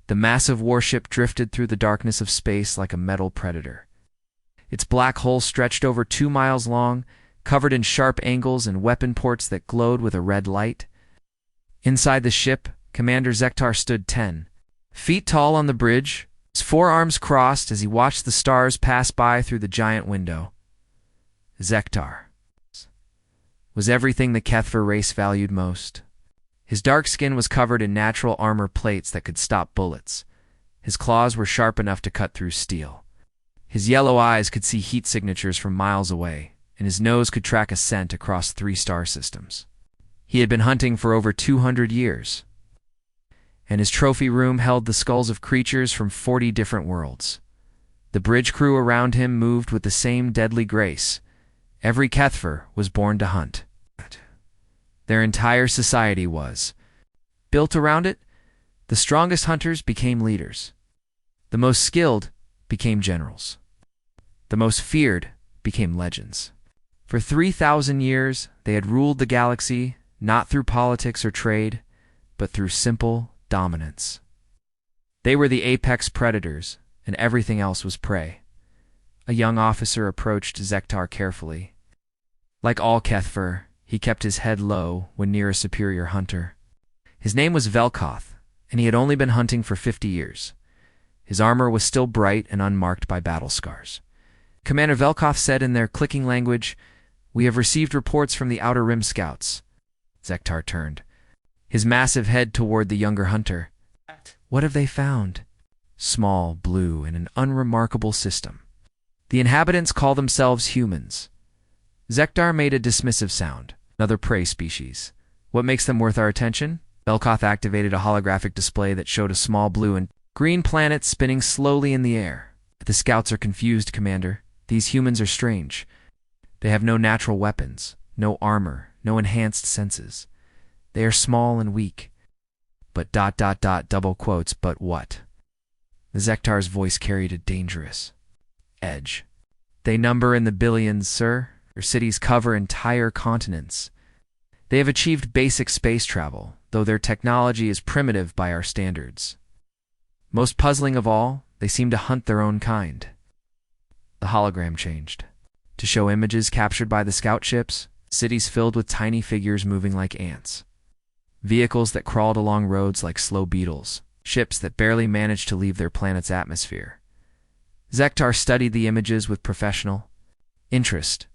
The massive warship drifted through the darkness of space like a metal predator. Its black hull stretched over 2 miles long, covered in sharp angles and weapon ports that glowed with a red light. Inside the ship, Commander Zektar stood 10 feet tall on the bridge, his forearms crossed as he watched the stars pass by through the giant window. Zektar was everything the Kethver race valued most. His dark skin was covered in natural armor plates that could stop bullets. His claws were sharp enough to cut through steel. His yellow eyes could see heat signatures from miles away, and his nose could track a scent across 3 star systems. He had been hunting for over 200 years, and his trophy room held the skulls of creatures from 40 different worlds. The bridge crew around him moved with the same deadly grace. Every Kethver was born to hunt. Their entire society was built around it. The strongest hunters became leaders. The most skilled became generals. The most feared became legends. For 3,000 years, they had ruled the galaxy, not through politics or trade, but through simple dominance. They were the apex predators, and everything else was prey. A young officer approached Zektar carefully. Like all Kethver, he kept his head low when near a superior hunter. His name was Velkoth, and he had only been hunting for 50 years. His armor was still bright and unmarked by battle scars. Commander Velkoth said in their clicking language, "We have received reports from the Outer Rim Scouts." Zektar turned, his massive head toward the younger hunter. "What have they found?" "Small, blue, and an unremarkable system. The inhabitants call themselves humans." Zektar made a dismissive sound. "Another prey species. What makes them worth our attention?" Velkoth activated a holographic display that showed a small blue and green planet spinning slowly in the air. "The scouts are confused, Commander. These humans are strange. They have no natural weapons, no armor, no enhanced senses. They are small and weak. But ... double quotes, but what?" Zektar's voice carried a dangerous edge. "They number in the billions, sir. Their cities cover entire continents. They have achieved basic space travel, though their technology is primitive by our standards. Most puzzling of all, they seem to hunt their own kind." The hologram changed to show images captured by the scout ships, cities filled with tiny figures moving like ants, vehicles that crawled along roads like slow beetles, ships that barely managed to leave their planet's atmosphere. Zektar studied the images with professional interest.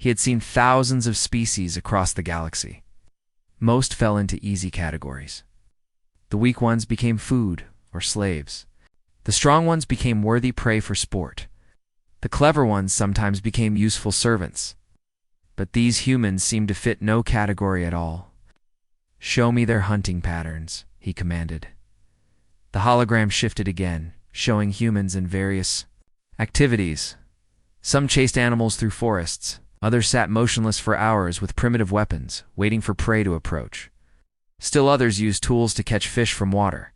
He had seen thousands of species across the galaxy. Most fell into easy categories. The weak ones became food or slaves. The strong ones became worthy prey for sport. The clever ones sometimes became useful servants. But these humans seemed to fit no category at all. "Show me their hunting patterns," he commanded. The hologram shifted again, showing humans in various activities. Some chased animals through forests. Others sat motionless for hours with primitive weapons, waiting for prey to approach. Still others used tools to catch fish from water.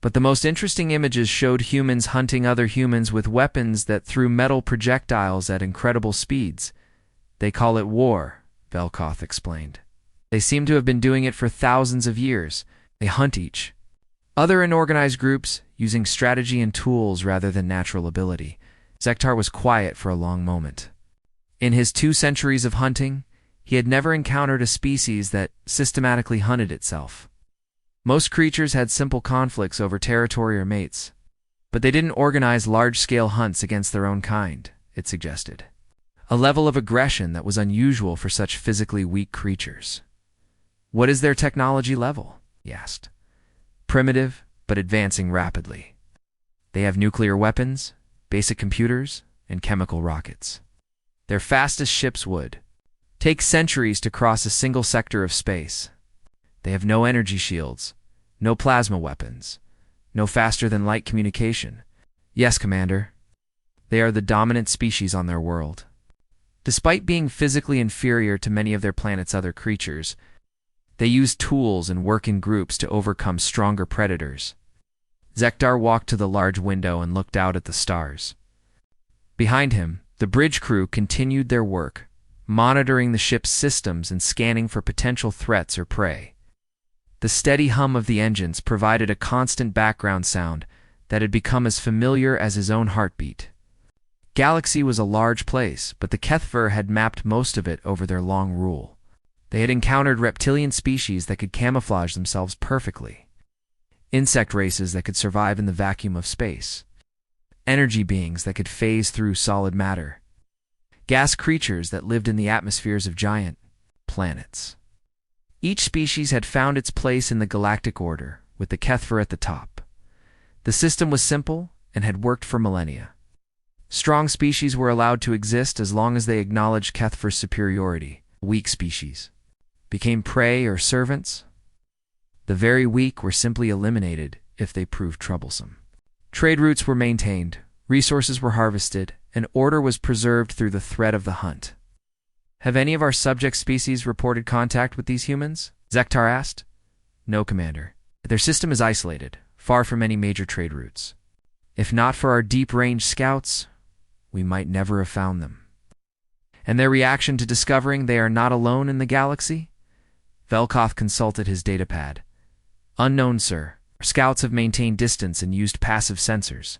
But the most interesting images showed humans hunting other humans with weapons that threw metal projectiles at incredible speeds. "They call it war," Velkoth explained. "They seem to have been doing it for thousands of years. They hunt each other in organized groups, using strategy and tools rather than natural ability." Zektar was quiet for a long moment. In his 2 centuries of hunting, he had never encountered a species that systematically hunted itself. Most creatures had simple conflicts over territory or mates, but they didn't organize large-scale hunts against their own kind, it suggested. A level of aggression that was unusual for such physically weak creatures. "What is their technology level?" he asked. "Primitive, but advancing rapidly. They have nuclear weapons, basic computers, and chemical rockets. Their fastest ships would take centuries to cross a single sector of space. They have no energy shields, no plasma weapons, no faster-than-light communication." "Yes, Commander. They are the dominant species on their world. Despite being physically inferior to many of their planet's other creatures, they use tools and work in groups to overcome stronger predators." Zektar walked to the large window and looked out at the stars. Behind him, the bridge crew continued their work, monitoring the ship's systems and scanning for potential threats or prey. The steady hum of the engines provided a constant background sound that had become as familiar as his own heartbeat. Galaxy was a large place, but the Kethver had mapped most of it over their long rule. They had encountered reptilian species that could camouflage themselves perfectly, insect races that could survive in the vacuum of space, energy beings that could phase through solid matter, gas creatures that lived in the atmospheres of giant planets. Each species had found its place in the galactic order, with the Kethver at the top. The system was simple and had worked for millennia. Strong species were allowed to exist as long as they acknowledged Kethver's superiority. Weak species became prey or servants. The very weak were simply eliminated if they proved troublesome. Trade routes were maintained, resources were harvested, and order was preserved through the threat of the hunt. "Have any of our subject species reported contact with these humans?" Zektar asked. "No, Commander. Their system is isolated, far from any major trade routes. If not for our deep-range scouts, we might never have found them." "And their reaction to discovering they are not alone in the galaxy?" Velkoff consulted his datapad. "Unknown, sir. Our scouts have maintained distance and used passive sensors.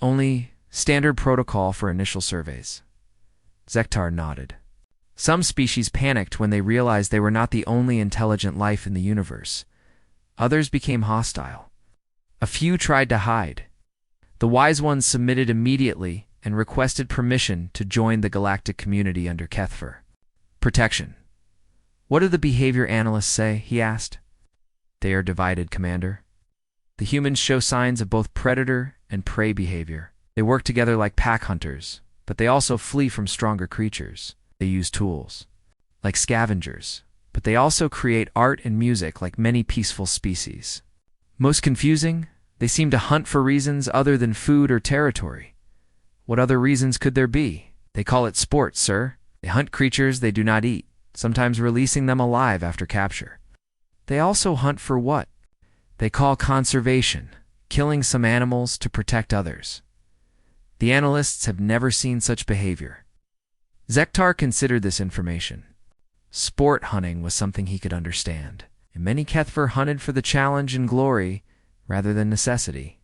Only standard protocol for initial surveys." Zektar nodded. "Some species panicked when they realized they were not the only intelligent life in the universe. Others became hostile. A few tried to hide. The wise ones submitted immediately and requested permission to join the galactic community under Kethver. Protection. "What do the behavior analysts say?" he asked. "They are divided, Commander. The humans show signs of both predator and prey behavior. They work together like pack hunters, but they also flee from stronger creatures. They use tools, like scavengers, but they also create art and music like many peaceful species. Most confusing, they seem to hunt for reasons other than food or territory. What other reasons could there be? They call it sport, sir. They hunt creatures they do not eat, sometimes releasing them alive after capture. They also hunt for what they call conservation, killing some animals to protect others. The analysts have never seen such behavior." Zektar considered this information. Sport hunting was something he could understand, and many Kethver hunted for the challenge and glory rather than necessity.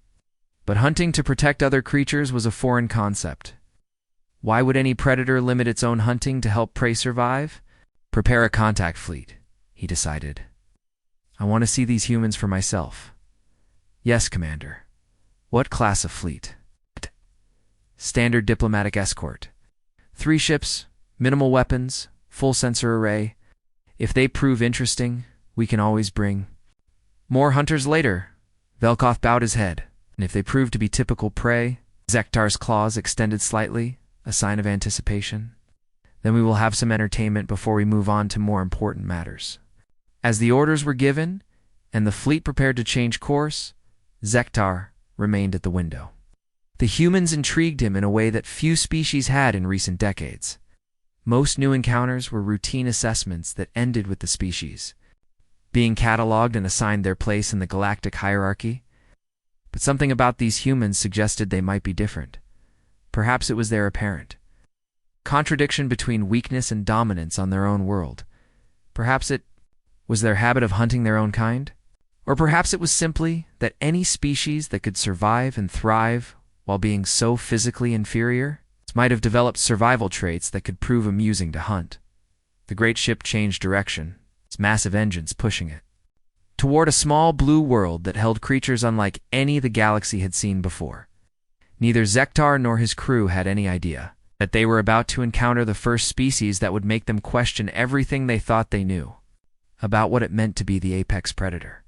But hunting to protect other creatures was a foreign concept. Why would any predator limit its own hunting to help prey survive? "Prepare a contact fleet," he decided. "I want to see these humans for myself." "Yes, Commander." "What class of fleet?" "Standard diplomatic escort. 3 ships, minimal weapons, full sensor array. If they prove interesting, we can always bring more hunters later." Velkoff bowed his head. "And if they prove to be typical prey," Zektar's claws extended slightly, a sign of anticipation, "then we will have some entertainment before we move on to more important matters." As the orders were given, and the fleet prepared to change course, Zektar remained at the window. The humans intrigued him in a way that few species had in recent decades. Most new encounters were routine assessments that ended with the species being cataloged and assigned their place in the galactic hierarchy. But something about these humans suggested they might be different. Perhaps it was their apparent contradiction between weakness and dominance on their own world. Perhaps it was their habit of hunting their own kind. Or perhaps it was simply that any species that could survive and thrive while being so physically inferior might have developed survival traits that could prove amusing to hunt. The great ship changed direction, its massive engines pushing it toward a small blue world that held creatures unlike any the galaxy had seen before. Neither Zektar nor his crew had any idea that they were about to encounter the first species that would make them question everything they thought they knew about what it meant to be the apex predator.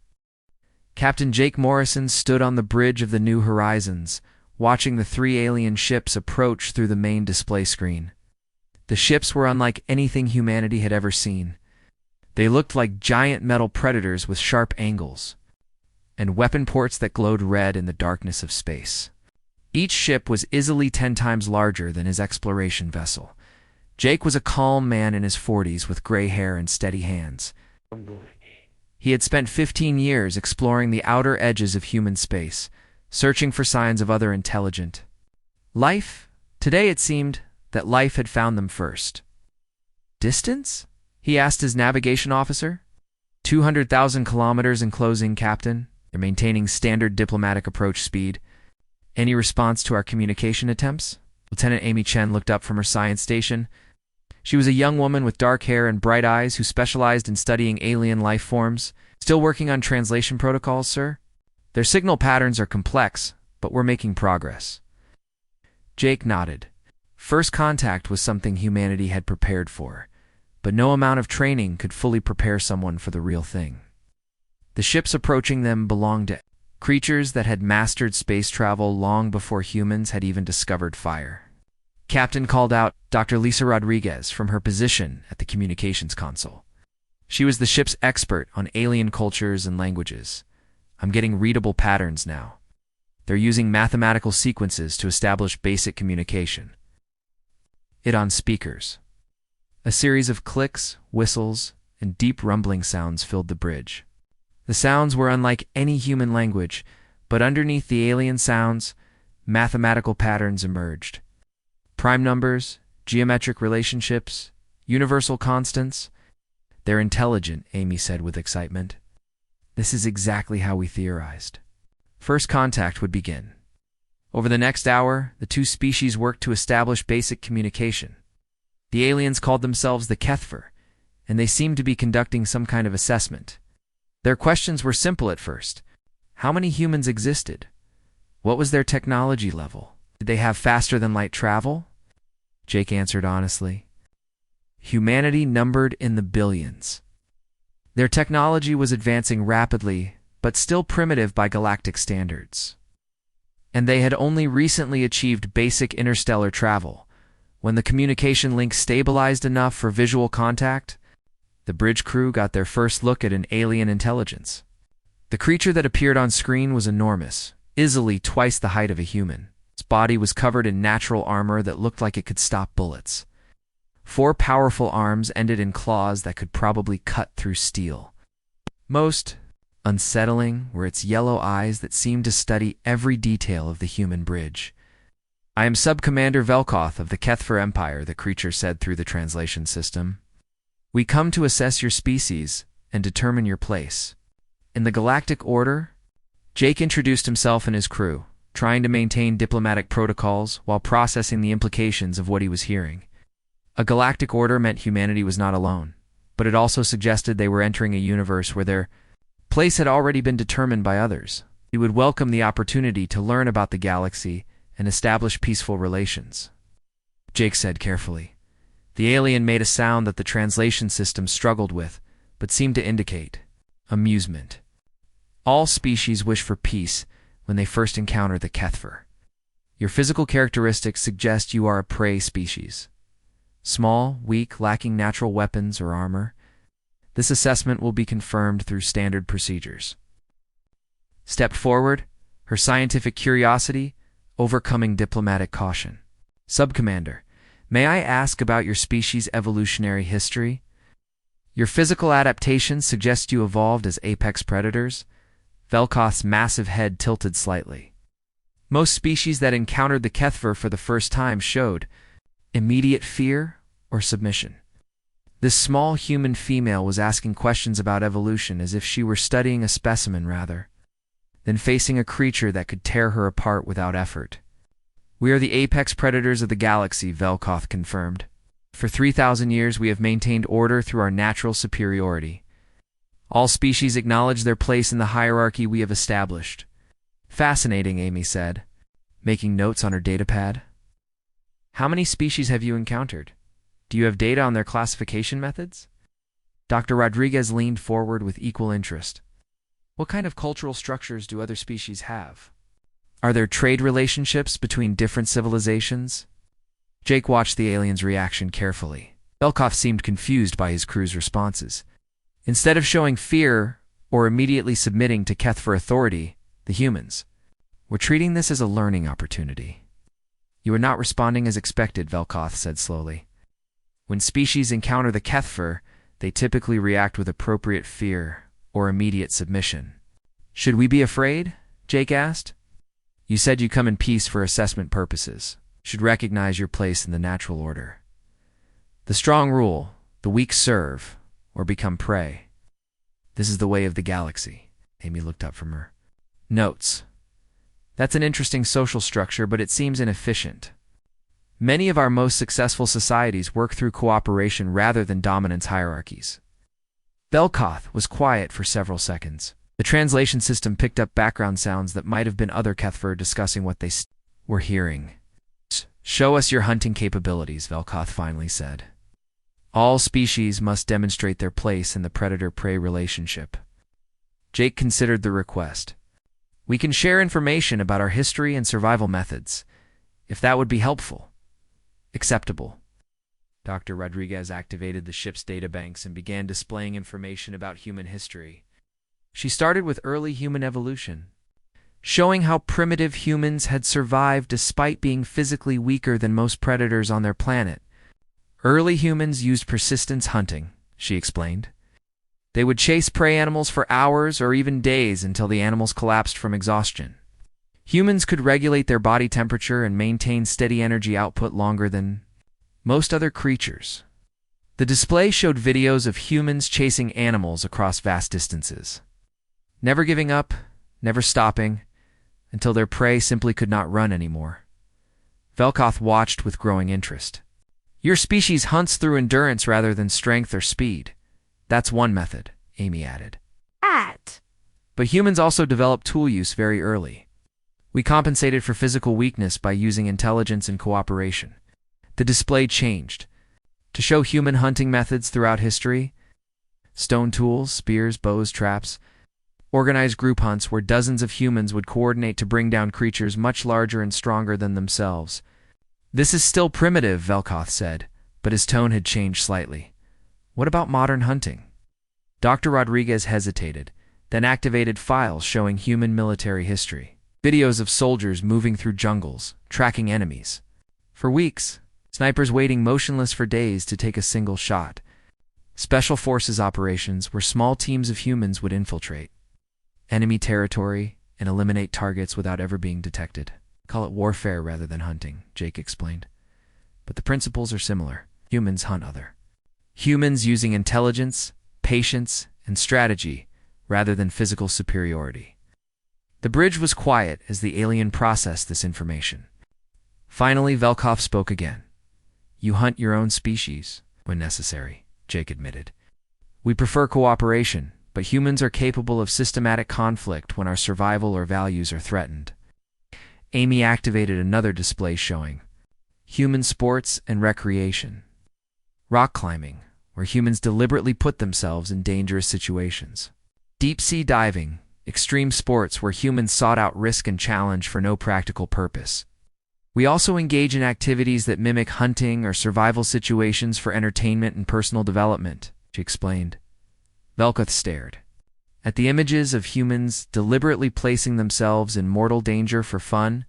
Captain Jake Morrison stood on the bridge of the New Horizons, watching the 3 alien ships approach through the main display screen. The ships were unlike anything humanity had ever seen. They looked like giant metal predators with sharp angles and weapon ports that glowed red in the darkness of space. Each ship was easily 10 times larger than his exploration vessel. Jake was a calm man in his 40s with gray hair and steady hands. He had spent 15 years exploring the outer edges of human space, searching for signs of other intelligent life. Today it seemed that life had found them first. "Distance?" he asked his navigation officer. 200,000 kilometers in closing, Captain. They're maintaining standard diplomatic approach speed. Any response to our communication attempts? Lieutenant Amy Chen looked up from her science station. She was a young woman with dark hair and bright eyes who specialized in studying alien life forms. Still working on translation protocols, sir? Their signal patterns are complex, but we're making progress. Jake nodded. First contact was something humanity had prepared for, but no amount of training could fully prepare someone for the real thing. The ships approaching them belonged to creatures that had mastered space travel long before humans had even discovered fire. Captain called out Dr. Lisa Rodriguez from her position at the communications console. She was the ship's expert on alien cultures and languages. I'm getting readable patterns now. They're using mathematical sequences to establish basic communication. It on speakers. A series of clicks, whistles, and deep rumbling sounds filled the bridge. The sounds were unlike any human language, but underneath the alien sounds, mathematical patterns emerged. Prime numbers, geometric relationships, universal constants. They're intelligent, Amy said with excitement. This is exactly how we theorized. First contact would begin. Over the next hour, the two species worked to establish basic communication. The aliens called themselves the Kethver, and they seemed to be conducting some kind of assessment. Their questions were simple at first. How many humans existed? What was their technology level? Did they have faster-than-light travel? Jake answered honestly. Humanity numbered in the billions. Their technology was advancing rapidly, but still primitive by galactic standards. And they had only recently achieved basic interstellar travel. When the communication link stabilized enough for visual contact, the bridge crew got their first look at an alien intelligence. The creature that appeared on screen was enormous, easily twice the height of a human. Its body was covered in natural armor that looked like it could stop bullets. 4 powerful arms ended in claws that could probably cut through steel. Most unsettling were its yellow eyes that seemed to study every detail of the human bridge. I am Sub-Commander Velkoth of the Kethver Empire, the creature said through the translation system. We come to assess your species and determine your place. In the galactic order, Jake introduced himself and his crew, trying to maintain diplomatic protocols while processing the implications of what he was hearing. A galactic order meant humanity was not alone, but it also suggested they were entering a universe where their place had already been determined by others. He would welcome the opportunity to learn about the galaxy and establish peaceful relations. Jake said carefully. The alien made a sound that the translation system struggled with, but seemed to indicate amusement. All species wish for peace when they first encounter the Kethver. Your physical characteristics suggest you are a prey species. Small, weak, lacking natural weapons or armor. This assessment will be confirmed through standard procedures. Stepped forward, her scientific curiosity overcoming diplomatic caution. Sub-Commander, may I ask about your species' evolutionary history? Your physical adaptations suggest you evolved as apex predators. Velkoth's massive head tilted slightly. Most species that encountered the Kethver for the first time showed immediate fear or submission. This small human female was asking questions about evolution as if she were studying a specimen rather than facing a creature that could tear her apart without effort. We are the apex predators of the galaxy, Velkoth confirmed. For 3,000 years we have maintained order through our natural superiority. All species acknowledge their place in the hierarchy we have established. Fascinating, Amy said, making notes on her datapad. How many species have you encountered? Do you have data on their classification methods? Dr. Rodriguez leaned forward with equal interest. What kind of cultural structures do other species have? Are there trade relationships between different civilizations? Jake watched the alien's reaction carefully. Velkoth seemed confused by his crew's responses. Instead of showing fear or immediately submitting to Kethver authority, the humans were treating this as a learning opportunity. You are not responding as expected, Velkoth said slowly. When species encounter the Kethver, they typically react with appropriate fear or immediate submission. Should we be afraid? Jake asked. You said you come in peace for assessment purposes. Should recognize your place in the natural order. The strong rule, the weak serve, or become prey. This is the way of the galaxy. Amy looked up from her notes. That's an interesting social structure, but it seems inefficient. Many of our most successful societies work through cooperation rather than dominance hierarchies. Velkoth was quiet for several seconds. The translation system picked up background sounds that might have been other Kethfer discussing what they were hearing. Show us your hunting capabilities, Velkoth finally said. All species must demonstrate their place in the predator-prey relationship. Jake considered the request. We can share information about our history and survival methods, if that would be helpful. Acceptable. Dr. Rodriguez activated the ship's databanks and began displaying information about human history. She started with early human evolution, showing how primitive humans had survived despite being physically weaker than most predators on their planet. Early humans used persistence hunting, she explained. They would chase prey animals for hours or even days until the animals collapsed from exhaustion. Humans could regulate their body temperature and maintain steady energy output longer than most other creatures. The display showed videos of humans chasing animals across vast distances, never giving up, never stopping, until their prey simply could not run anymore. Velkoth watched with growing interest. Your species hunts through endurance rather than strength or speed. That's one method, Amy added. But humans also developed tool use very early. We compensated for physical weakness by using intelligence and cooperation. The display changed to show human hunting methods throughout history. Stone tools, spears, bows, traps. Organized group hunts where dozens of humans would coordinate to bring down creatures much larger and stronger than themselves. This is still primitive, Velkoth said, but his tone had changed slightly. What about modern hunting? Dr. Rodriguez hesitated, then activated files showing human military history. Videos of soldiers moving through jungles, tracking enemies. For weeks, snipers waiting motionless for days to take a single shot. Special forces operations where small teams of humans would infiltrate enemy territory and eliminate targets without ever being detected. Call it warfare rather than hunting, Jake explained. But the principles are similar. Humans hunt other humans using intelligence, patience, and strategy rather than physical superiority. The bridge was quiet as the alien processed this information. Finally, Velkoth spoke again. You hunt your own species when necessary, Jake admitted. We prefer cooperation, but humans are capable of systematic conflict when our survival or values are threatened. Amy activated another display showing human sports and recreation. Rock climbing, where humans deliberately put themselves in dangerous situations. Deep-sea diving, extreme sports where humans sought out risk and challenge for no practical purpose. We also engage in activities that mimic hunting or survival situations for entertainment and personal development, she explained. Velkoth stared at the images of humans deliberately placing themselves in mortal danger for fun.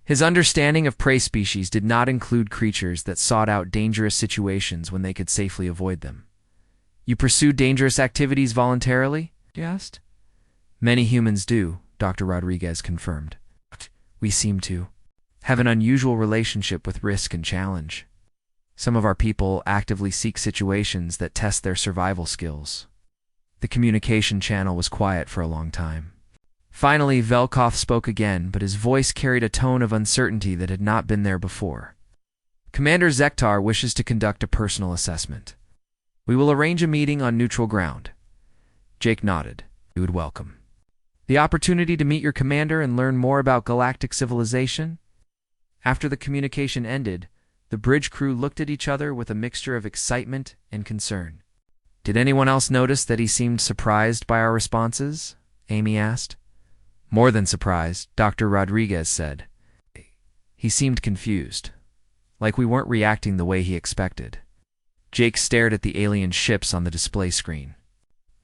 His understanding of prey species did not include creatures that sought out dangerous situations when they could safely avoid them. You pursue dangerous activities voluntarily? He asked. Many humans do, Dr. Rodriguez confirmed. We seem to have an unusual relationship with risk and challenge. Some of our people actively seek situations that test their survival skills. The communication channel was quiet for a long time. Finally, Velkoth spoke again, but his voice carried a tone of uncertainty that had not been there before. Commander Zektar wishes to conduct a personal assessment. We will arrange a meeting on neutral ground. Jake nodded. He would welcome the opportunity to meet your commander and learn more about galactic civilization. After the communication ended, the bridge crew looked at each other with a mixture of excitement and concern. Did anyone else notice that he seemed surprised by our responses? Amy asked. More than surprised, Dr. Rodriguez said. He seemed confused, like we weren't reacting the way he expected. Jake stared at the alien ships on the display screen.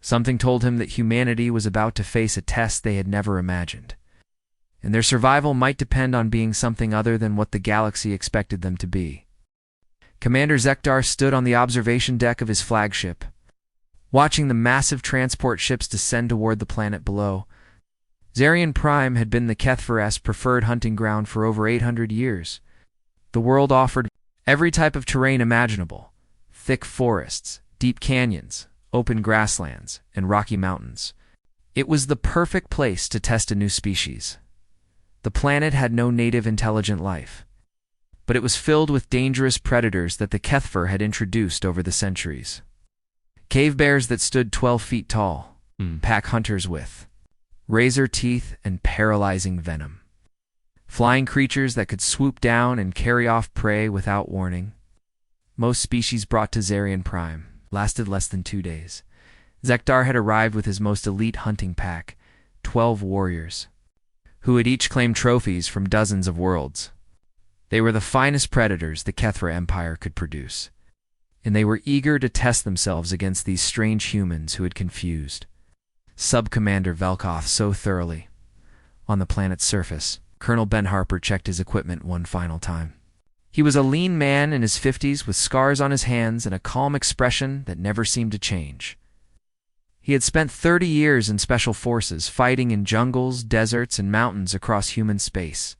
Something told him that humanity was about to face a test they had never imagined, and their survival might depend on being something other than what the galaxy expected them to be. Commander Zektar stood on the observation deck of his flagship, watching the massive transport ships descend toward the planet below. Zarian Prime had been the Kethfer's preferred hunting ground for over 800 years. The world offered every type of terrain imaginable: thick forests, deep canyons, open grasslands, and rocky mountains. It was the perfect place to test a new species. The planet had no native intelligent life, but it was filled with dangerous predators that the Kethfer had introduced over the centuries. Cave bears that stood 12 feet tall, pack hunters with razor teeth and paralyzing venom. Flying creatures that could swoop down and carry off prey without warning. Most species brought to Zarian Prime lasted less than 2 days. Zektar had arrived with his most elite hunting pack, 12 warriors, who had each claimed trophies from dozens of worlds. They were the finest predators the Kethra Empire could produce, and they were eager to test themselves against these strange humans who had confused Sub-Commander Velkoth so thoroughly. On the planet's surface, Colonel Ben Harper checked his equipment one final time. He was a lean man in his 50s with scars on his hands and a calm expression that never seemed to change. He had spent 30 years in special forces, fighting in jungles, deserts, and mountains across human space.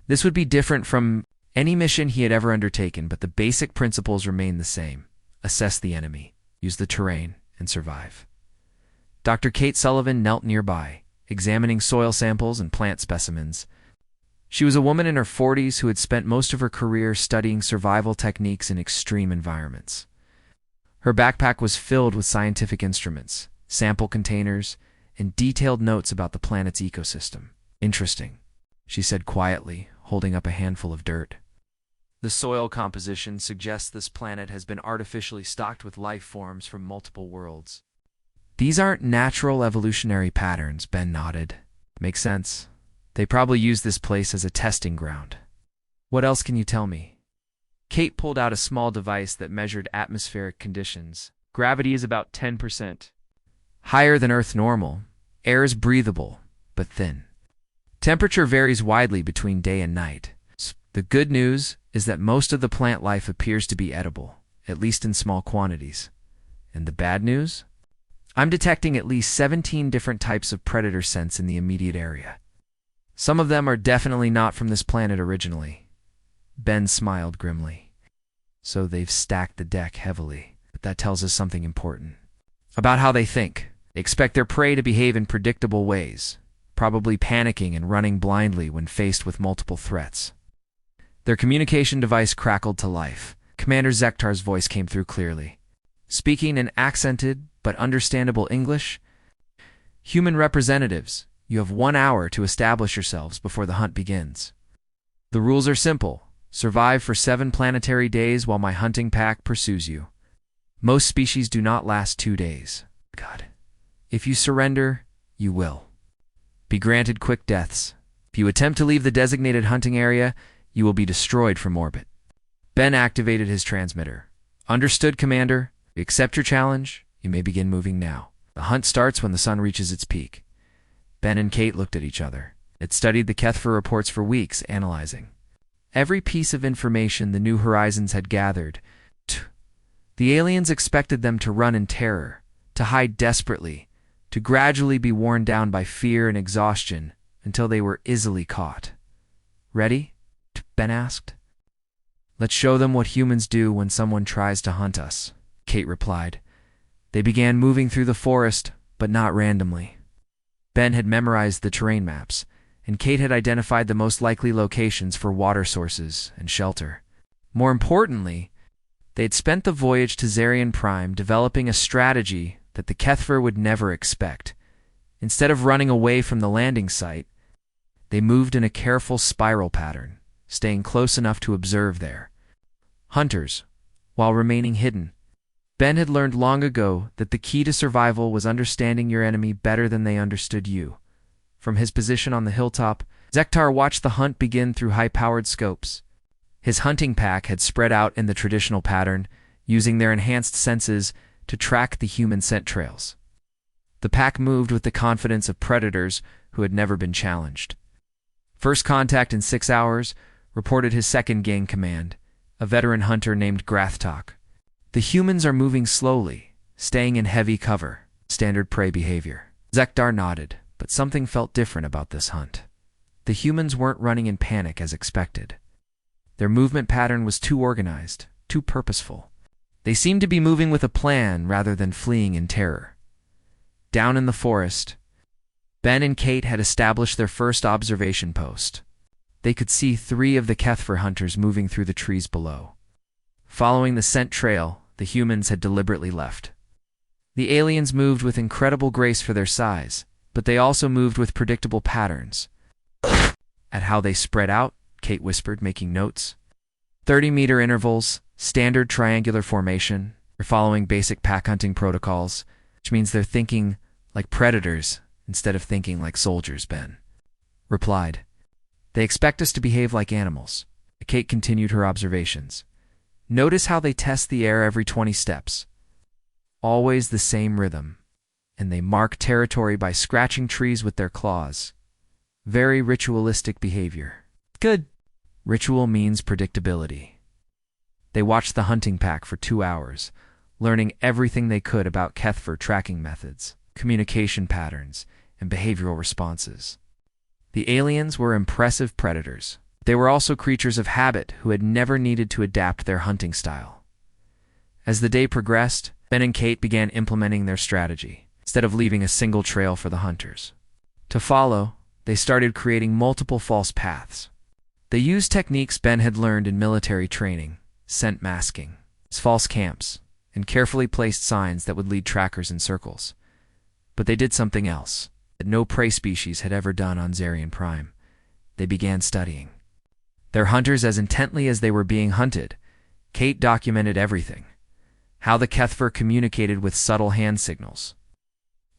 This would be different from any mission he had ever undertaken, but the basic principles remained the same. Assess the enemy, use the terrain, and survive. Dr. Kate Sullivan knelt nearby, examining soil samples and plant specimens. She was a woman in her 40s who had spent most of her career studying survival techniques in extreme environments. Her backpack was filled with scientific instruments, sample containers, and detailed notes about the planet's ecosystem. Interesting, she said quietly, holding up a handful of dirt. The soil composition suggests this planet has been artificially stocked with life forms from multiple worlds. These aren't natural evolutionary patterns, Ben nodded. Makes sense. They probably used this place as a testing ground. What else can you tell me? Kate pulled out a small device that measured atmospheric conditions. Gravity is about 10%. Higher than Earth normal. Air is breathable, but thin. Temperature varies widely between day and night. The good news is that most of the plant life appears to be edible, at least in small quantities. And the bad news? I'm detecting at least 17 different types of predator scents in the immediate area. Some of them are definitely not from this planet originally. Ben smiled grimly. So they've stacked the deck heavily. But that tells us something important. About how they think. They expect their prey to behave in predictable ways, probably panicking and running blindly when faced with multiple threats. Their communication device crackled to life. Commander Zektar's voice came through clearly. Speaking in accented but understandable English, "Human representatives, you have 1 hour to establish yourselves before the hunt begins. The rules are simple. Survive for 7 planetary days while my hunting pack pursues you. Most species do not last 2 days. God. If you surrender, you will be granted quick deaths. If you attempt to leave the designated hunting area, you will be destroyed from orbit." Ben activated his transmitter. "Understood, Commander. We accept your challenge. You may begin moving now. The hunt starts when the sun reaches its peak." Ben and Kate looked at each other. They'd studied the Kethfer reports for weeks, analyzing every piece of information the New Horizons had gathered. The aliens expected them to run in terror, to hide desperately, to gradually be worn down by fear and exhaustion until they were easily caught. "Ready?" Ben asked. "Let's show them what humans do when someone tries to hunt us," Kate replied. They began moving through the forest, but not randomly. Ben had memorized the terrain maps, and Kate had identified the most likely locations for water sources and shelter. More importantly, they had spent the voyage to Zarian Prime developing a strategy that the Kethfer would never expect. Instead of running away from the landing site, they moved in a careful spiral pattern, staying close enough to observe their hunters, while remaining hidden. Ben had learned long ago that the key to survival was understanding your enemy better than they understood you. From his position on the hilltop, Zektar watched the hunt begin through high-powered scopes. His hunting pack had spread out in the traditional pattern, using their enhanced senses to track the human scent trails. The pack moved with the confidence of predators who had never been challenged. First contact in 6 hours reported his second gang command, a veteran hunter named Grathtok. "The humans are moving slowly, staying in heavy cover, standard prey behavior." Zektar nodded, but something felt different about this hunt. The humans weren't running in panic as expected. Their movement pattern was too organized, too purposeful. They seemed to be moving with a plan rather than fleeing in terror. Down in the forest, Ben and Kate had established their first observation post. They could see 3 of the HFY hunters moving through the trees below. Following the scent trail, the humans had deliberately left. The aliens moved with incredible grace for their size, but they also moved with predictable patterns. At how they spread out, Kate whispered, making notes. 30-meter intervals, standard triangular formation. They're following basic pack hunting protocols, which means they're thinking like predators instead of thinking like soldiers, Ben replied. They expect us to behave like animals. Kate continued her observations. Notice how they test the air every 20 steps. Always the same rhythm. And they mark territory by scratching trees with their claws. Very ritualistic behavior. Good. Ritual means predictability. They watched the hunting pack for 2 hours, learning everything they could about HFY tracking methods, communication patterns, and behavioral responses. The aliens were impressive predators. They were also creatures of habit who had never needed to adapt their hunting style. As the day progressed, Ben and Kate began implementing their strategy, instead of leaving a single trail for the hunters to follow. They started creating multiple false paths. They used techniques Ben had learned in military training, scent masking, false camps, and carefully placed signs that would lead trackers in circles. But they did something else that no prey species had ever done on Zarian Prime. They began studying their hunters as intently as they were being hunted. Kate documented everything. How the HFY communicated with subtle hand signals.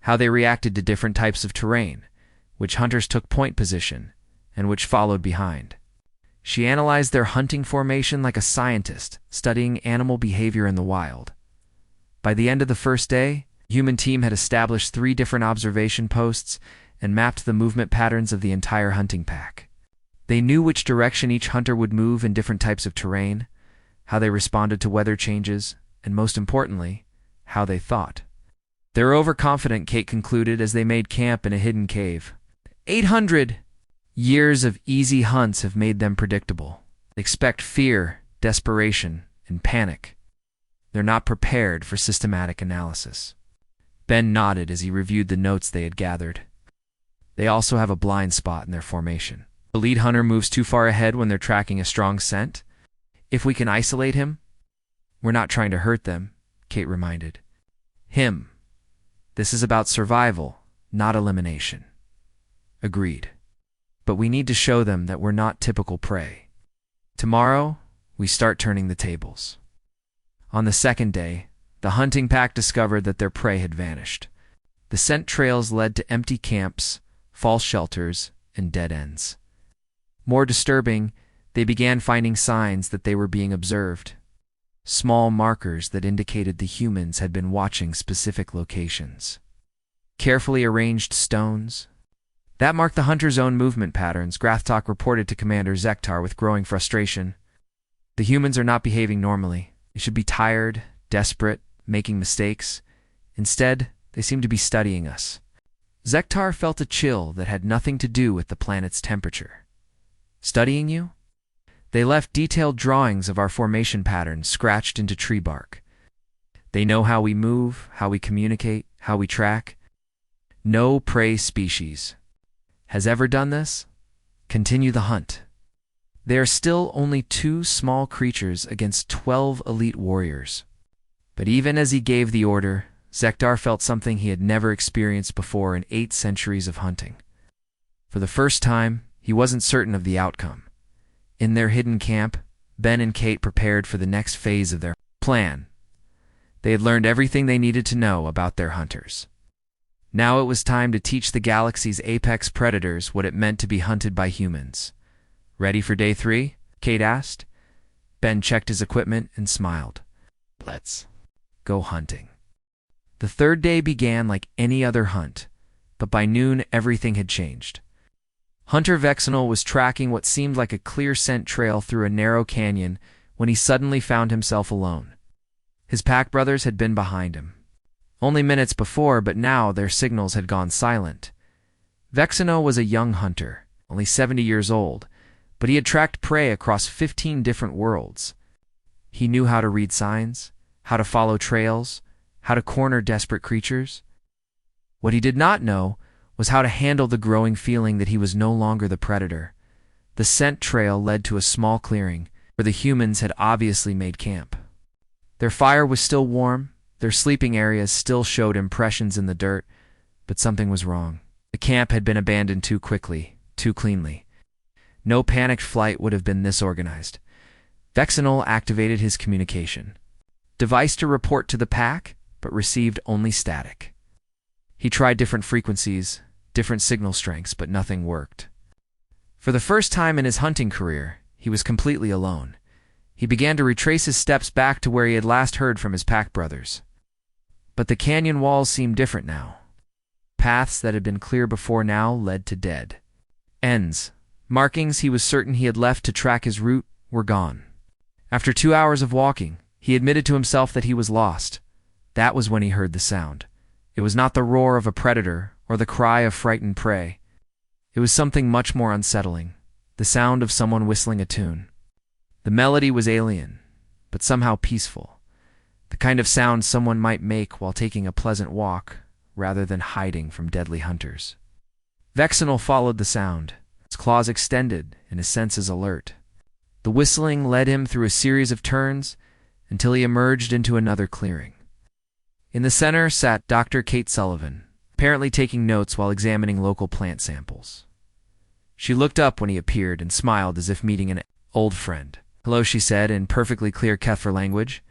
How they reacted to different types of terrain, which hunters took point position, and which followed behind. She analyzed their hunting formation like a scientist, studying animal behavior in the wild. By the end of the first day, the human team had established 3 different observation posts and mapped the movement patterns of the entire hunting pack. They knew which direction each hunter would move in different types of terrain, how they responded to weather changes, and most importantly, how they thought. They were overconfident, Kate concluded as they made camp in a hidden cave. 800 years of easy hunts have made them predictable. They expect fear, desperation, and panic. They're not prepared for systematic analysis. Ben nodded as he reviewed the notes they had gathered. They also have a blind spot in their formation. The lead hunter moves too far ahead when they're tracking a strong scent. If we can isolate him, we're not trying to hurt them, Kate reminded him. This is about survival, not elimination. Agreed. But we need to show them that we're not typical prey. Tomorrow, we start turning the tables. On the second day, the hunting pack discovered that their prey had vanished. The scent trails led to empty camps, false shelters, and dead ends. More disturbing, they began finding signs that they were being observed. Small markers that indicated the humans had been watching specific locations. Carefully arranged stones. That marked the hunter's own movement patterns, Grathtok reported to Commander Zektar with growing frustration. The humans are not behaving normally. They should be tired, desperate, making mistakes. Instead, they seem to be studying us. Zektar felt a chill that had nothing to do with the planet's temperature. Studying you? They left detailed drawings of our formation patterns scratched into tree bark. They know how we move, how we communicate, how we track. No prey species has ever done this. Continue the hunt. They are still only 2 small creatures against 12 elite warriors. But even as he gave the order, Zektar felt something he had never experienced before in 8 centuries of hunting. For the first time, he wasn't certain of the outcome. In their hidden camp, Ben and Kate prepared for the next phase of their plan. They had learned everything they needed to know about their hunters. Now it was time to teach the galaxy's apex predators what it meant to be hunted by humans. Ready for day 3? Kate asked. Ben checked his equipment and smiled. Let's go hunting. The 3rd day began like any other hunt, but by noon everything had changed. Hunter Vexenol was tracking what seemed like a clear scent trail through a narrow canyon when he suddenly found himself alone. His pack brothers had been behind him. Only minutes before, but now their signals had gone silent. Vexenol was a young hunter, only 70 years old, but he had tracked prey across 15 different worlds. He knew how to read signs, how to follow trails, how to corner desperate creatures. What he did not know was how to handle the growing feeling that he was no longer the predator. The scent trail led to a small clearing where the humans had obviously made camp. Their fire was still warm, their sleeping areas still showed impressions in the dirt, but something was wrong. The camp had been abandoned too quickly, too cleanly. No panicked flight would have been this organized. Vexenol activated his communication device to report to the pack, but received only static. He tried different frequencies, different signal strengths, but nothing worked. For the first time in his hunting career, he was completely alone. He began to retrace his steps back to where he had last heard from his pack brothers. But the canyon walls seemed different now. Paths that had been clear before now led to dead ends. Markings he was certain he had left to track his route were gone. After 2 hours of walking, he admitted to himself that he was lost. That was when he heard the sound. It was not the roar of a predator or the cry of frightened prey. It was something much more unsettling, the sound of someone whistling a tune. The melody was alien, but somehow peaceful, the kind of sound someone might make while taking a pleasant walk rather than hiding from deadly hunters. Vexenol followed the sound, his claws extended and his senses alert. The whistling led him through a series of turns until he emerged into another clearing. In the center sat Dr. Kate Sullivan, apparently taking notes while examining local plant samples. She looked up when he appeared and smiled as if meeting an old friend. "Hello," she said in perfectly clear Kethfer language.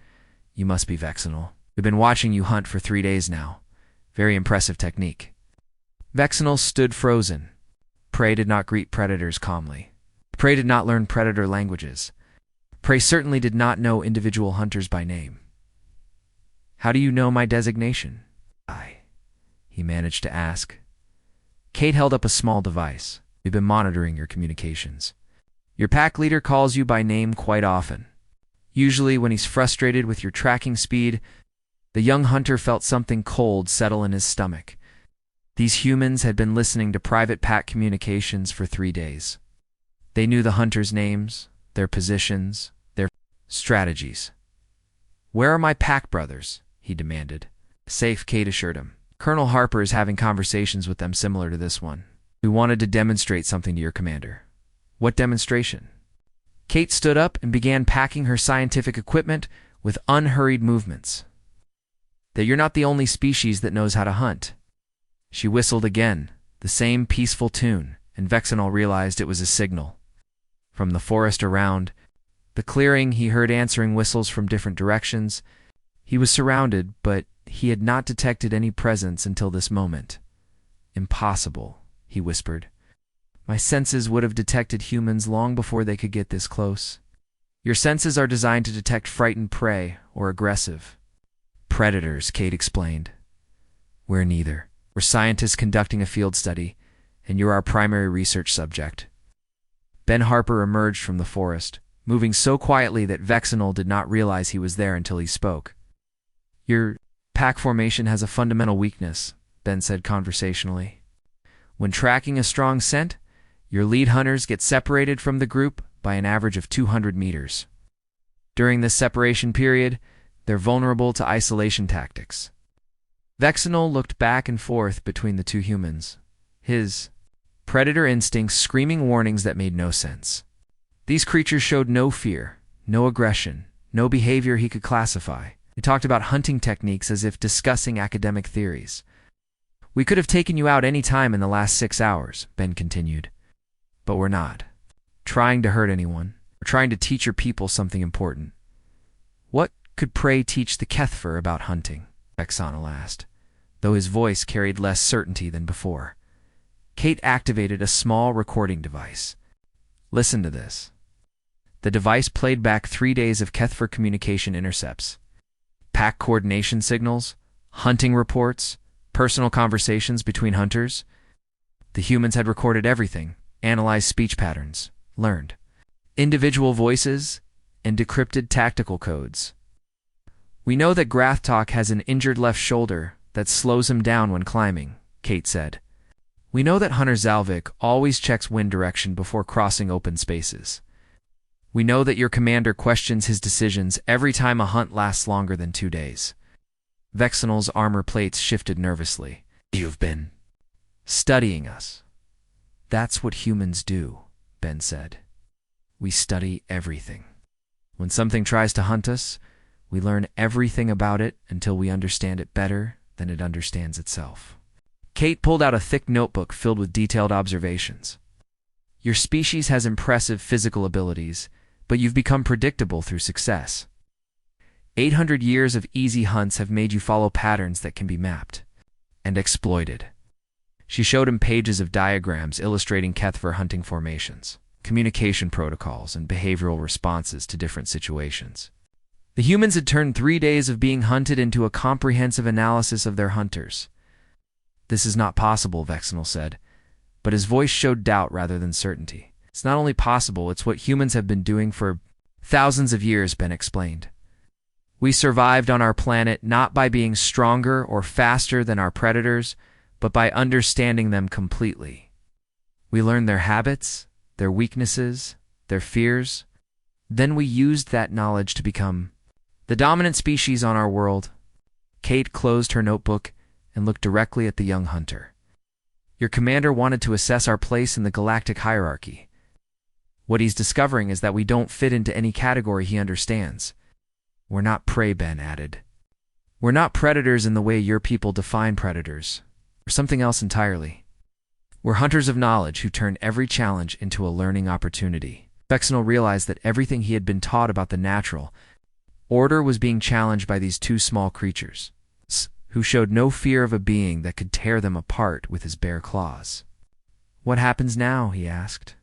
"You must be Vexenol. We've been watching you hunt for 3 days now. Very impressive technique." Vexenol stood frozen. Prey did not greet predators calmly. Prey did not learn predator languages. Prey certainly did not know individual hunters by name. "How do you know my designation?" He managed to ask. Kate held up a small device. "We've been monitoring your communications. Your pack leader calls you by name quite often. Usually when he's frustrated with your tracking speed." The young hunter felt something cold settle in his stomach. These humans had been listening to private pack communications for 3 days. They knew the hunters' names, their positions, their strategies. "Where are my pack brothers?" he demanded. "Safe," Kate assured him. "Colonel Harper is having conversations with them similar to this one. We wanted to demonstrate something to your commander." "What demonstration?" Kate stood up and began packing her scientific equipment with unhurried movements. "That you're not the only species that knows how to hunt." She whistled again, the same peaceful tune, and Vexenol realized it was a signal. From the forest around the clearing, he heard answering whistles from different directions. He was surrounded, but he had not detected any presence until this moment. "Impossible," he whispered. "My senses would have detected humans long before they could get this close." "Your senses are designed to detect frightened prey or aggressive predators," Kate explained. "We're neither. We're scientists conducting a field study, and you're our primary research subject." Ben Harper emerged from the forest, moving so quietly that Vexenol did not realize he was there until he spoke. "Your pack formation has a fundamental weakness," Ben said conversationally. "When tracking a strong scent, your lead hunters get separated from the group by an average of 200 meters. During this separation period, they're vulnerable to isolation tactics." Vexenol looked back and forth between the two humans, his predator instincts screaming warnings that made no sense. These creatures showed no fear, no aggression, no behavior he could classify. They talked about hunting techniques as if discussing academic theories. "We could have taken you out any time in the last 6 hours," Ben continued. "But we're not trying to hurt anyone. We're trying to teach your people something important." "What could Prey teach the Kethfer about hunting?" Vexenol asked, though his voice carried less certainty than before. Kate activated a small recording device. "Listen to this." The device played back 3 days of Kethfer communication intercepts. Pack coordination signals, hunting reports, personal conversations between hunters. The humans had recorded everything, analyzed speech patterns, learned individual voices, and decrypted tactical codes. "We know that Grathtalk has an injured left shoulder that slows him down when climbing," Kate said. "We know that Hunter Zalvik always checks wind direction before crossing open spaces. We know that your commander questions his decisions every time a hunt lasts longer than 2 days. Vexinal's armor plates shifted nervously. You've been studying us. That's what humans do, Ben said. We study everything. When something tries to hunt us, we learn everything about it until we understand it better than it understands itself. Kate pulled out a thick notebook filled with detailed observations. Your species has impressive physical abilities, but you've become predictable through success. 800 years of easy hunts have made you follow patterns that can be mapped and exploited. She showed him pages of diagrams illustrating Kethver hunting formations, communication protocols, and behavioral responses to different situations. The humans had turned 3 days of being hunted into a comprehensive analysis of their hunters. This is not possible, Vexinal said, but his voice showed doubt rather than certainty. It's not only possible, it's what humans have been doing for thousands of years, Ben explained. We survived on our planet not by being stronger or faster than our predators, but by understanding them completely. We learned their habits, their weaknesses, their fears. Then we used that knowledge to become the dominant species on our world. Kate closed her notebook and looked directly at the young hunter. Your commander wanted to assess our place in the galactic hierarchy. What he's discovering is that we don't fit into any category he understands. We're not prey, Ben added. We're not predators in the way your people define predators. We're something else entirely. We're hunters of knowledge who turn every challenge into a learning opportunity. Vexinal realized that everything he had been taught about the natural order was being challenged by these two small creatures, who showed no fear of a being that could tear them apart with his bare claws. What happens now? He asked.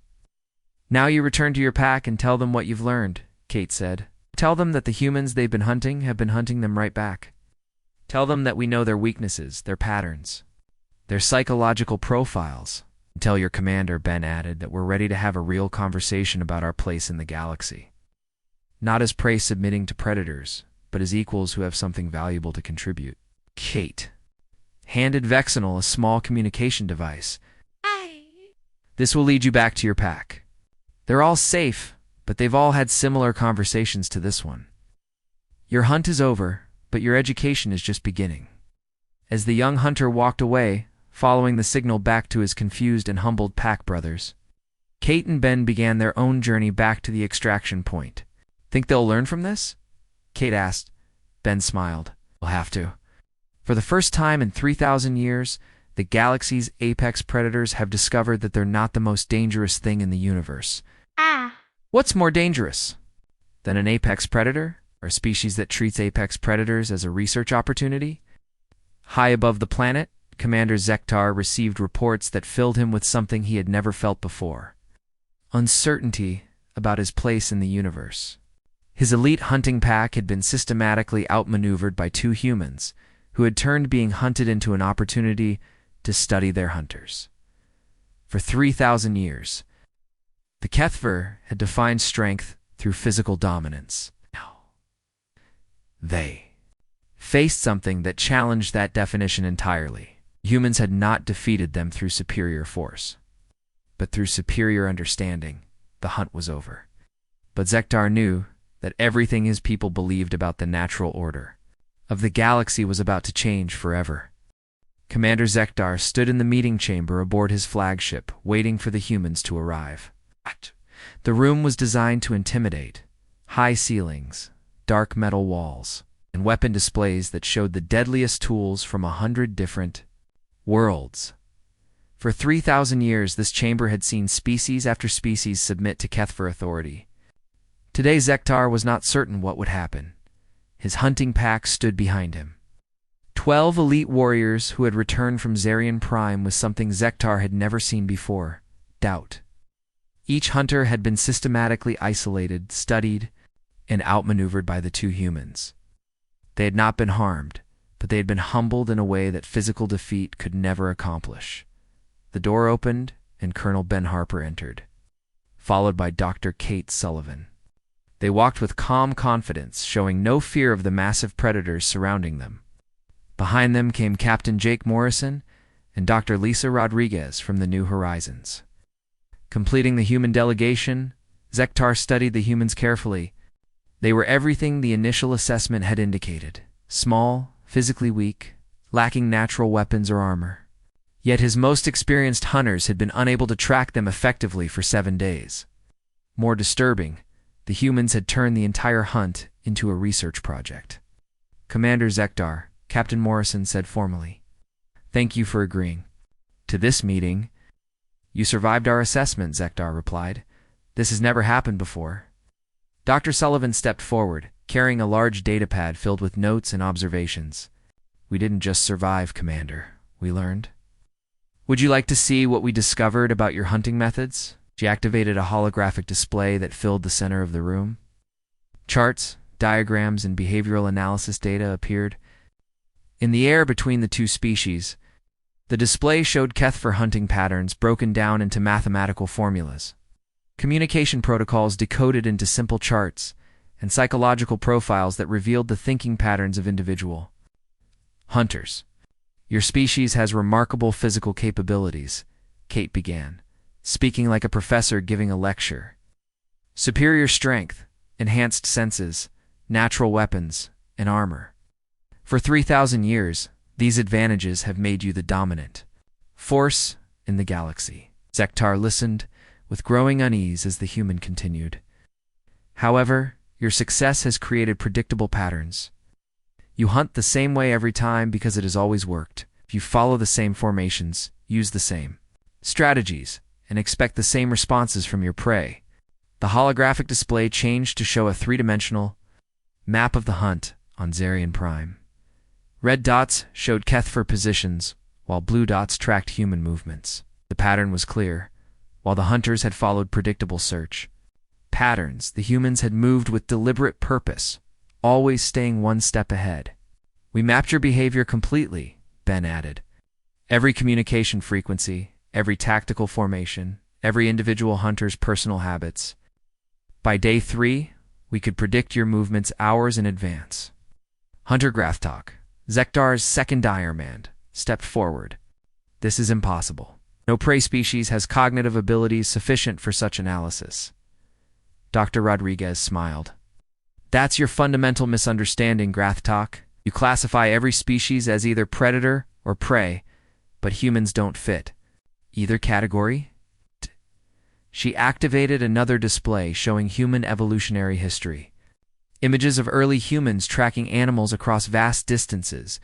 Now you return to your pack and tell them what you've learned, Kate said. Tell them that the humans they've been hunting have been hunting them right back. Tell them that we know their weaknesses, their patterns, their psychological profiles. Tell your commander, Ben added, that we're ready to have a real conversation about our place in the galaxy. Not as prey submitting to predators, but as equals who have something valuable to contribute. Kate handed Vexinal a small communication device. This will lead you back to your pack. They're all safe, but they've all had similar conversations to this one. Your hunt is over, but your education is just beginning. As the young hunter walked away, following the signal back to his confused and humbled pack brothers, Kate and Ben began their own journey back to the extraction point. Think they'll learn from this? Kate asked. Ben smiled. We'll have to. For the first time in 3,000 years, the galaxy's apex predators have discovered that they're not the most dangerous thing in the universe. What's more dangerous than an apex predator, or a species that treats apex predators as a research opportunity? High above the planet, Commander Zektar received reports that filled him with something he had never felt before: uncertainty about his place in the universe. His elite hunting pack had been systematically outmaneuvered by two humans who had turned being hunted into an opportunity to study their hunters. For 3,000 years, the Kethver had defined strength through physical dominance. Now, they faced something that challenged that definition entirely. Humans had not defeated them through superior force, but through superior understanding. The hunt was over. But Zektar knew that everything his people believed about the natural order of the galaxy was about to change forever. Commander Zektar stood in the meeting chamber aboard his flagship, waiting for the humans to arrive. The room was designed to intimidate. High ceilings, dark metal walls, and weapon displays that showed the deadliest tools from 100 different worlds. For 3,000 years, this chamber had seen species after species submit to Kethver authority. Today, Zektar was not certain what would happen. His hunting pack stood behind him. 12 elite warriors who had returned from Zarian Prime with something Zektar had never seen before: doubt. Each hunter had been systematically isolated, studied, and outmaneuvered by the two humans. They had not been harmed, but they had been humbled in a way that physical defeat could never accomplish. The door opened, and Colonel Ben Harper entered, followed by Dr. Kate Sullivan. They walked with calm confidence, showing no fear of the massive predators surrounding them. Behind them came Captain Jake Morrison and Dr. Lisa Rodriguez from the New Horizons. Completing the human delegation Zektar studied the humans carefully. They were everything the initial assessment had indicated: small, physically weak, lacking natural weapons or armor. Yet his most experienced hunters had been unable to track them effectively for 7 days. More disturbing, the humans had turned the entire hunt into a research project. "Commander Zektar," Captain Morrison said formally, "thank you for agreeing to this meeting." "You survived our assessment," Zektar replied. "This has never happened before." Dr. Sullivan stepped forward, carrying a large datapad filled with notes and observations. "We didn't just survive, Commander. We learned." "Would you like to see what we discovered about your hunting methods?" She activated a holographic display that filled the center of the room. Charts, diagrams, and behavioral analysis data appeared. In the air between the two species, the display showed Kethfer hunting patterns broken down into mathematical formulas, communication protocols decoded into simple charts, and psychological profiles that revealed the thinking patterns of individual hunters. "Your species has remarkable physical capabilities," Kate began, speaking like a professor giving a lecture. "Superior strength, enhanced senses, natural weapons, and armor. For 3,000 years, these advantages have made you the dominant force in the galaxy." Zektar listened with growing unease as the human continued. "However, your success has created predictable patterns. You hunt the same way every time because it has always worked. You follow the same formations, use the same strategies, and expect the same responses from your prey." The holographic display changed to show a three-dimensional map of the hunt on Zarian Prime. Red dots showed Kethfer positions, while blue dots tracked human movements. The pattern was clear. While the hunters had followed predictable search patterns, the humans had moved with deliberate purpose, always staying one step ahead. "We mapped your behavior completely," Ben added. "Every communication frequency, every tactical formation, every individual hunter's personal habits. By day 3, we could predict your movements hours in advance." Hunter Grathtok, Zektar's second diarmand, stepped forward. "This is impossible. No prey species has cognitive abilities sufficient for such analysis." Dr. Rodriguez smiled. "That's your fundamental misunderstanding, Grathtok. You classify every species as either predator or prey, but humans don't fit either category." She activated another display showing human evolutionary history. Images of early humans tracking animals across vast distances,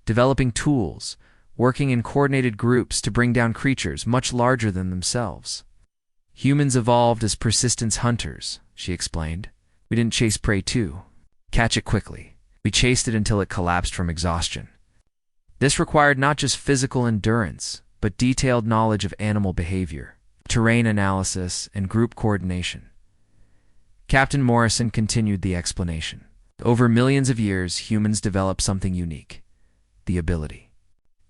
developing tools, working in coordinated groups to bring down creatures much larger than themselves. "Humans evolved as persistence hunters," she explained. "We didn't chase prey to catch it quickly. We chased it until it collapsed from exhaustion. This required not just physical endurance, but detailed knowledge of animal behavior, terrain analysis, and group coordination." Captain Morrison continued the explanation. "Over millions of years, humans developed something unique: the ability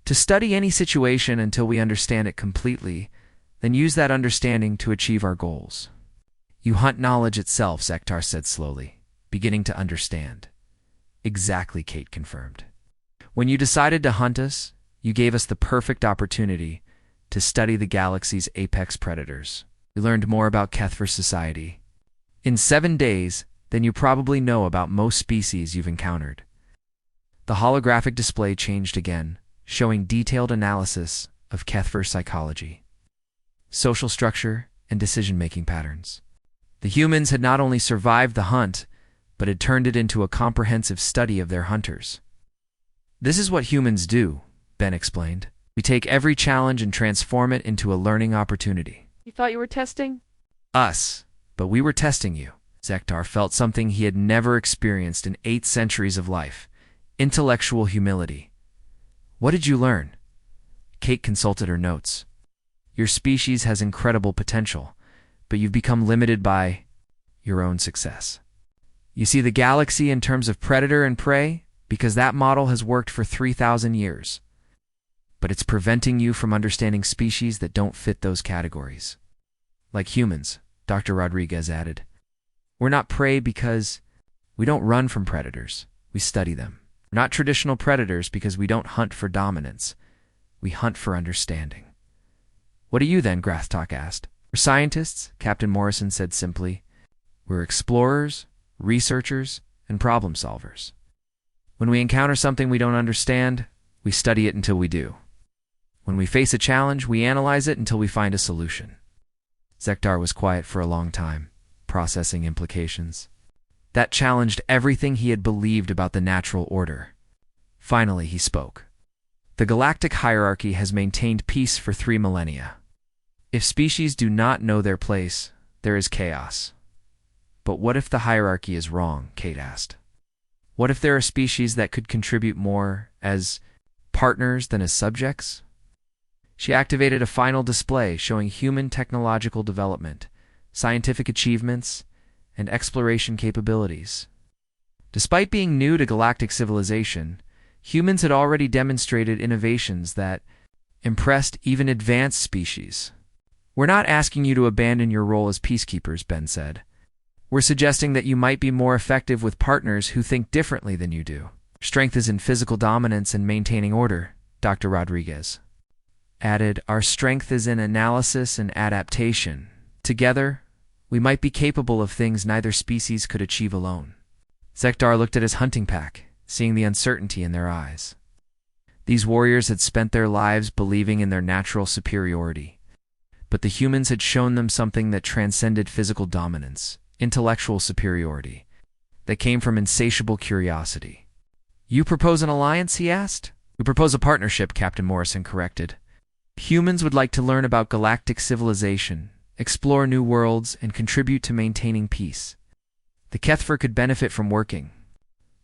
to study any situation until we understand it completely, then use that understanding to achieve our goals." "You hunt knowledge itself," Zektar said slowly, beginning to understand. "Exactly," Kate confirmed. "When you decided to hunt us, you gave us the perfect opportunity to study the galaxy's apex predators. We learned more about Kethfer society in 7 days than you probably know about most species you've encountered." The holographic display changed again, showing detailed analysis of Kethfer psychology, social structure, and decision-making patterns. The humans had not only survived the hunt, but had turned it into a comprehensive study of their hunters. "This is what humans do," Ben explained. "We take every challenge and transform it into a learning opportunity." "You thought you were testing "Us, but we were testing you." Zektar felt something he had never experienced in 8 centuries of life: intellectual humility. "What did you learn?" Kate consulted her notes. "Your species has incredible potential, but you've become limited by your own success. You see the galaxy in terms of predator and prey because that model has worked for 3,000 years. But it's preventing you from understanding species that don't fit those categories. Like humans," Dr. Rodriguez added. "We're not prey because we don't run from predators. We study them. We're not traditional predators because we don't hunt for dominance. We hunt for understanding." "What are you then?" Grathtok asked. We're scientists, Captain Morrison said simply. We're explorers, researchers, and problem solvers. When we encounter something we don't understand, we study it until we do. When we face a challenge, we analyze it until we find a solution. Zekdar was quiet for a long time, processing implications. That challenged everything he had believed about the natural order. Finally, he spoke. The galactic hierarchy has maintained peace for 3 millennia. If species do not know their place, there is chaos. But what if the hierarchy is wrong? Kate asked. What if there are species that could contribute more as partners than as subjects? She activated a final display showing human technological development, scientific achievements, and exploration capabilities. Despite being new to galactic civilization, humans had already demonstrated innovations that impressed even advanced species. We're not asking you to abandon your role as peacekeepers, Ben said. We're suggesting that you might be more effective with partners who think differently than you do. Strength is in physical dominance and maintaining order, Dr. Rodriguez added. Our strength is in analysis and adaptation. Together, we might be capable of things neither species could achieve alone. Zekdar looked at his hunting pack, seeing the uncertainty in their eyes. These warriors had spent their lives believing in their natural superiority. But the humans had shown them something that transcended physical dominance, intellectual superiority, that came from insatiable curiosity. You propose an alliance, he asked? We propose a partnership, Captain Morrison corrected. Humans would like to learn about galactic civilization, explore new worlds, and contribute to maintaining peace. The Kethver could benefit from working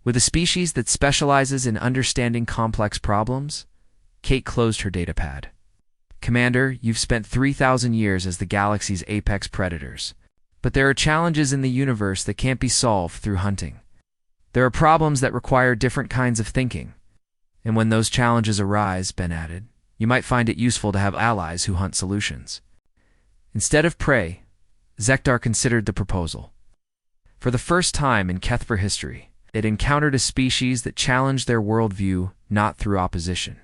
with a species that specializes in understanding complex problems. Kate closed her datapad. Commander, you've spent 3,000 years as the galaxy's apex predators. But there are challenges in the universe that can't be solved through hunting. There are problems that require different kinds of thinking. And when those challenges arise, Ben added, you might find it useful to have allies who hunt solutions. Instead of prey, Zekdar considered the proposal. For the first time in Kethver history, it encountered a species that challenged their worldview not through opposition,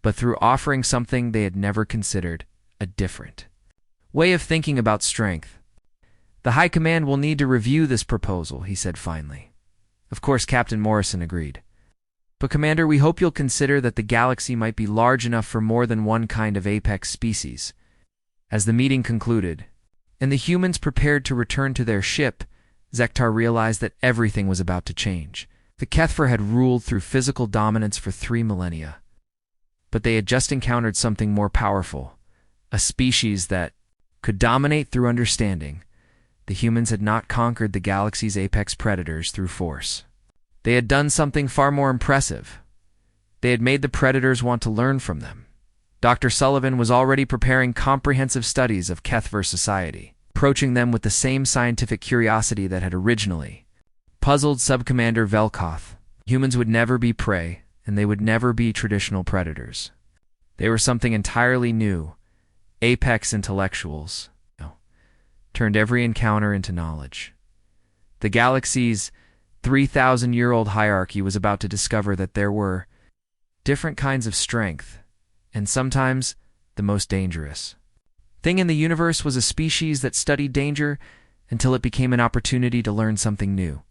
but through offering something they had never considered, a different way of thinking about strength. The High Command will need to review this proposal, he said finally. Of course, Captain Morrison agreed. But Commander, we hope you'll consider that the galaxy might be large enough for more than one kind of apex species. As the meeting concluded, and the humans prepared to return to their ship, Zekdar realized that everything was about to change. The Kethver had ruled through physical dominance for 3 millennia. But they had just encountered something more powerful, a species that could dominate through understanding. The humans had not conquered the galaxy's apex predators through force. They had done something far more impressive. They had made the predators want to learn from them. Dr. Sullivan was already preparing comprehensive studies of Kethver society, approaching them with the same scientific curiosity that had originally puzzled Subcommander Velkoth. Humans would never be prey, and they would never be traditional predators. They were something entirely new, apex intellectuals. Turned every encounter into knowledge. The galaxy's 3,000-year-old hierarchy was about to discover that there were different kinds of strength, and sometimes the most dangerous thing in the universe was a species that studied danger until it became an opportunity to learn something new.